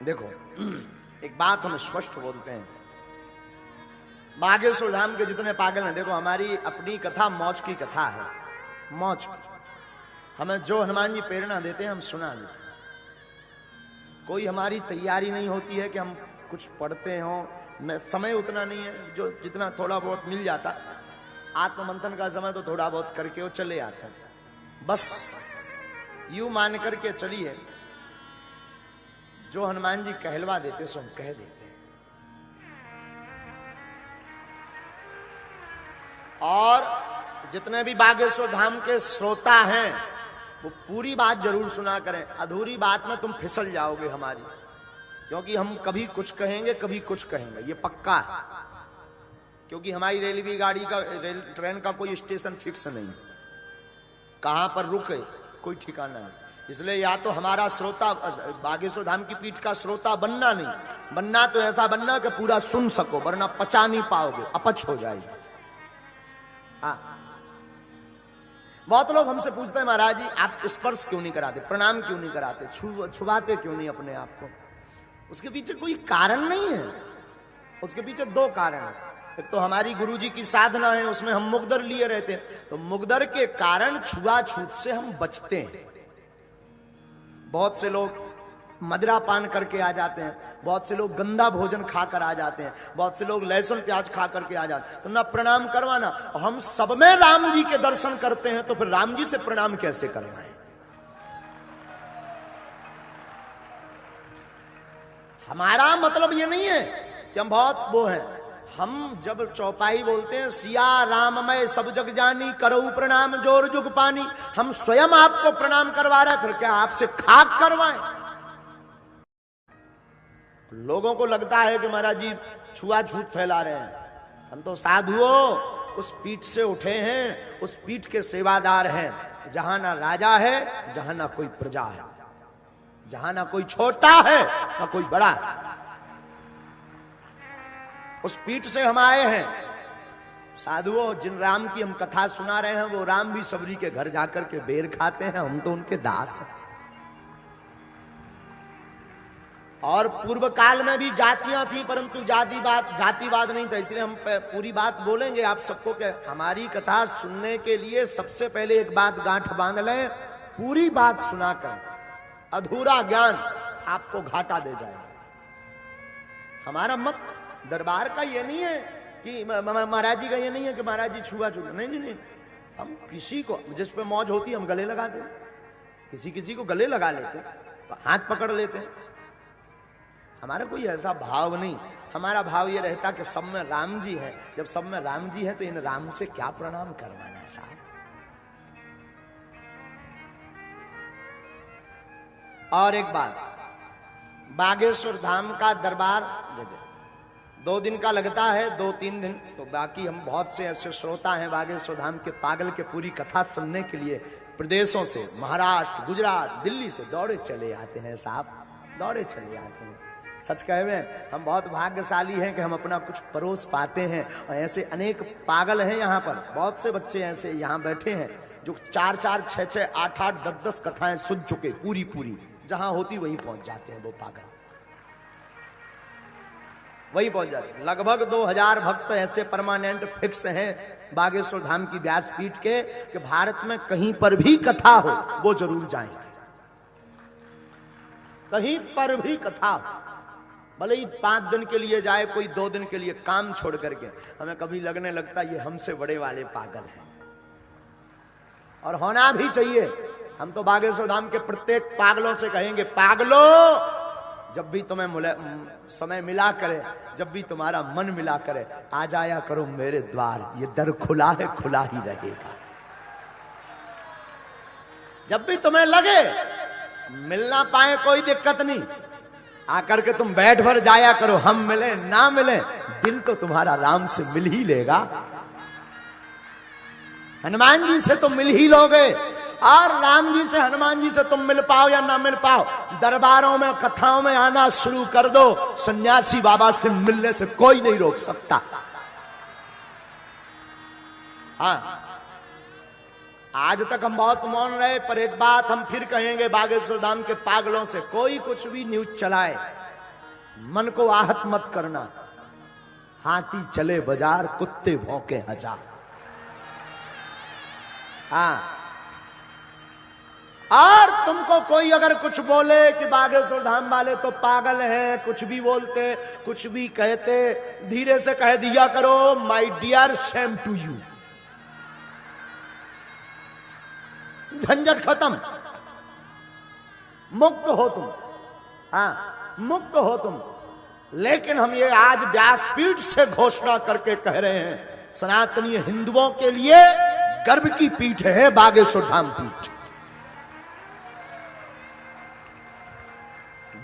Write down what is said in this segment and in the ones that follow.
देखो, एक बात हम स्पष्ट बोलते हैं, बागेश्वर धाम के जितने पागल हैं, देखो हमारी अपनी कथा मौज की कथा है, मौज। हमें जो हनुमान जी प्रेरणा देते हैं हम सुना देते हैं। कोई हमारी तैयारी नहीं होती है कि हम कुछ पढ़ते हो, समय उतना नहीं है, जो जितना थोड़ा बहुत मिल जाता, आत्ममंथन का समय तो थोड़ा बहुत करके वो चले आते हैं। बस यूं मान करके चलिए, जो हनुमान जी कहलवा देते सो हम कह देते। और जितने भी बागेश्वर धाम के श्रोता हैं वो पूरी बात जरूर सुना करें, अधूरी बात में तुम फिसल जाओगे हमारी, क्योंकि हम कभी कुछ कहेंगे कभी कुछ कहेंगे, ये पक्का है। क्योंकि हमारी रेलवे गाड़ी का ट्रेन का कोई स्टेशन फिक्स नहीं, कहां पर रुके कोई ठिकाना नहीं। इसलिए या तो हमारा श्रोता बागेश्वर धाम की पीठ का श्रोता बनना नहीं, बनना तो ऐसा बनना कि पूरा सुन सको, वरना पचा नहीं पाओगे, अपच हो जाएगी। हाँ, बहुत लोग हमसे पूछते हैं महाराज जी आप स्पर्श क्यों नहीं कराते, प्रणाम क्यों नहीं कराते, छुबाते क्यों नहीं अपने आप को। उसके पीछे कोई कारण नहीं है, उसके पीछे दो कारण है। एक तो हमारी गुरुजी की साधना है, उसमें हम मुगदर लिए रहते हैं, तो मुगदर के कारण छुआछूत से हम बचते हैं। बहुत से लोग मदिरा पान करके आ जाते हैं, बहुत से लोग गंदा भोजन खाकर आ जाते हैं, बहुत से लोग लहसुन प्याज खा करके आ जाते हैं, तो ना प्रणाम करवाना। हम सब में राम जी के दर्शन करते हैं, तो फिर राम जी से प्रणाम कैसे करवाएं। हमारा मतलब ये नहीं है कि हम बहुत वो हैं। हम जब चौपाई बोलते हैं सिया राममय सब जग जानी करऊ प्रणाम जोर जुग पानी, हम स्वयं आपको प्रणाम करवा रहे हैं, फिर क्या आपसे खाक करवाएं। लोगों को लगता है कि महाराज जी छुआछूत फैला रहे हैं, हम तो साधुओं उस पीठ से उठे हैं, उस पीठ के सेवादार हैं, जहां ना राजा है, जहां ना कोई प्रजा है, जहां ना कोई छोटा है ना कोई बड़ा है। उस पीठ से हम आए हैं। साधुओं, जिन राम की हम कथा सुना रहे हैं वो राम भी सबरी के घर जाकर के बेर खाते हैं, हम तो उनके दास हैं। और पूर्व काल में भी जातियां थी, परंतु जातिवाद नहीं था। इसलिए हम पूरी बात बोलेंगे आप सबको कि हमारी कथा सुनने के लिए सबसे पहले एक बात गांठ बांध लें, पूरी बात सुनाकर अधूरा ज्ञान आपको घाटा दे जाएगा। हमारा मत दरबार का ये नहीं है कि महाराज जी का ये नहीं है कि महाराज जी छुआ-छूत, नहीं, हम किसी को जिस पे मौज होती है हम गले लगाते हैं, किसी को गले लगा लेते हैं, तो हाथ पकड़ लेते हैं। हमारा कोई ऐसा भाव नहीं, हमारा भाव ये रहता कि सब में राम जी है। जब सब में राम जी है तो इन राम से क्या प्रणाम करवाना साहब। और एक बात, बागेश्वर धाम का दरबार 2 दिन का लगता है, 2-3 दिन, तो बाकी हम बहुत से ऐसे श्रोता हैं बागेश्वर धाम के पागल के पूरी कथा सुनने के लिए प्रदेशों से, महाराष्ट्र, गुजरात, दिल्ली से दौड़े चले आते हैं साहब, दौड़े चले आते हैं। सच कहे हम बहुत भाग्यशाली हैं कि हम अपना कुछ परोस पाते हैं। और ऐसे अनेक पागल हैं यहाँ पर, बहुत से बच्चे ऐसे यहाँ बैठे हैं जो 4-4, 6-6, 8-8, 10-10 कथाएं सुन चुके, पूरी जहां होती वहीं पहुंच जाते हैं। वो पागल वहीं पहुंच जाते हैं। लगभग 2000 भक्त ऐसे परमानेंट फिक्स हैं बागेश्वर धाम की व्यासपीठ के कि भारत में कहीं पर भी कथा हो वो जरूर जाएंगे, कहीं पर भी कथा हो, भले ही 5 दिन के लिए जाए, कोई 2 दिन के लिए काम छोड़ करके। हमें कभी लगने लगता ये हमसे बड़े वाले पागल हैं, और होना भी चाहिए। हम तो बागेश्वर धाम के प्रत्येक पागलों से कहेंगे, पागलों जब भी तुम्हें समय मिला करे, जब भी तुम्हारा मन मिला करे, आ जाया करो मेरे द्वार, ये दर खुला है, खुला ही रहेगा। जब भी तुम्हें लगे, मिल ना पाए कोई दिक्कत नहीं, आकर के तुम बैठ भर जाया करो। हम मिले ना मिले, दिल तो तुम्हारा राम से मिल ही लेगा, हनुमान जी से तुम मिल ही लोगे। और राम जी से, हनुमान जी से तुम मिल पाओ या ना मिल पाओ, दरबारों में, कथाओं में आना शुरू कर दो, सन्यासी बाबा से मिलने से कोई नहीं रोक सकता। हाँ, आज तक हम बहुत मौन रहे, पर एक बात हम फिर कहेंगे बागेश्वर धाम के पागलों से, कोई कुछ भी न्यूज चलाए, मन को आहत मत करना। हाथी चले बाजार, कुत्ते भौंके हजार। हाँ, और तुमको कोई अगर कुछ बोले कि बागेश्वर धाम वाले तो पागल हैं, कुछ भी बोलते, कुछ भी कहते, धीरे से कह दिया करो, my dear same to you. झंझट खत्म, मुक्त हो तुम। हाँ, मुक्त हो तुम। लेकिन हम ये आज व्यासपीठ से घोषणा करके कह रहे हैं, सनातनी हिंदुओं के लिए गर्व की पीठ है बागेश्वर धाम पीठ,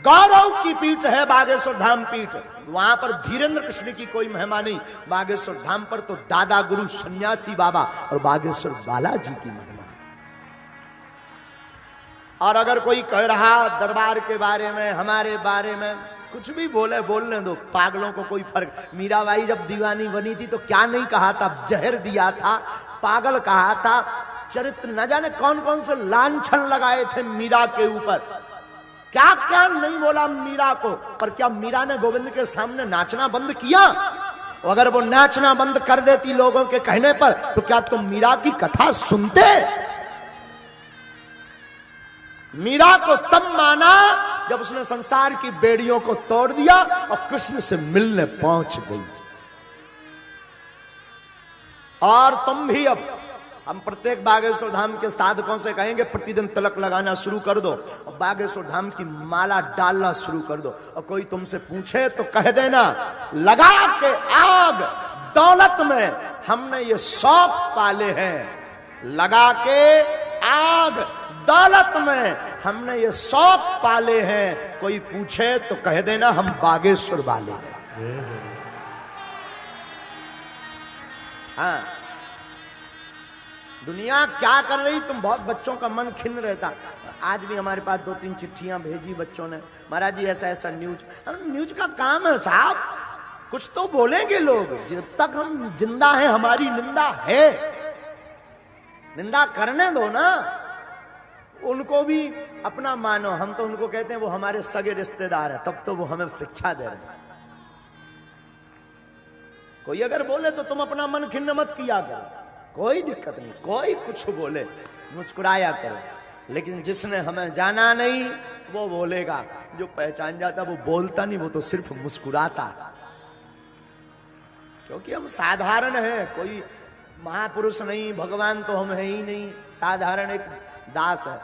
गौरव की पीठ है बागेश्वर धाम पीठ। वहां पर धीरेन्द्र कृष्ण की कोई महिमा नहीं, बागेश्वर धाम पर तो दादा गुरु सन्यासी बाबा और बागेश्वर बालाजी की महिमा। और अगर कोई कह रहा दरबार के बारे में, हमारे बारे में, कुछ भी बोले, बोलने दो, पागलों को कोई फर्क। मीराबाई जब दीवानी बनी थी तो क्या नहीं कहा था, जहर दिया था, पागल कहा था, चरित्र न जाने कौन कौन से लांछन लगाए थे मीरा के ऊपर, क्या क्या नहीं बोला मीरा को। पर क्या मीरा ने गोविंद के सामने नाचना बंद किया? अगर वो नाचना बंद कर देती लोगों के कहने पर, तो क्या तुम मीरा की कथा सुनते? मीरा को तब माना जब उसने संसार की बेड़ियों को तोड़ दिया और कृष्ण से मिलने पहुंच गई। और तुम भी, अब हम प्रत्येक बागेश्वर धाम के साधकों से कहेंगे, प्रतिदिन तिलक लगाना शुरू कर दो और बागेश्वर धाम की माला डालना शुरू कर दो। और कोई तुमसे पूछे तो कह देना, लगा के आग दौलत में हमने ये शौक पाले हैं, लगा के आग दौलत में हमने ये शौक पाले हैं। कोई पूछे तो कह देना हम बागेश्वर वाले हैं। हाँ, दुनिया क्या कर रही, तुम बहुत बच्चों का मन खिन्न रहता। आज भी हमारे पास 2-3 चिट्ठियां भेजी बच्चों ने, महाराज जी ऐसा ऐसा न्यूज। न्यूज का काम है साहब, कुछ तो बोलेंगे लोग। जब तक हम जिंदा हैं हमारी निंदा है, निंदा करने दो ना, उनको भी अपना मानो। हम तो उनको कहते हैं वो हमारे सगे रिश्तेदार है, तब तो वो हमें शिक्षा दे रहे हैं। कोई अगर बोले तो तुम अपना मन खिन्न मत किया करो, कोई दिक्कत नहीं, कोई कुछ बोले मुस्कुराया करो। लेकिन जिसने हमें जाना नहीं वो बोलेगा, जो पहचान जाता वो बोलता नहीं, वो तो सिर्फ मुस्कुराता। क्योंकि हम साधारण हैं, कोई महापुरुष नहीं, भगवान तो हम है ही नहीं, साधारण एक दास है।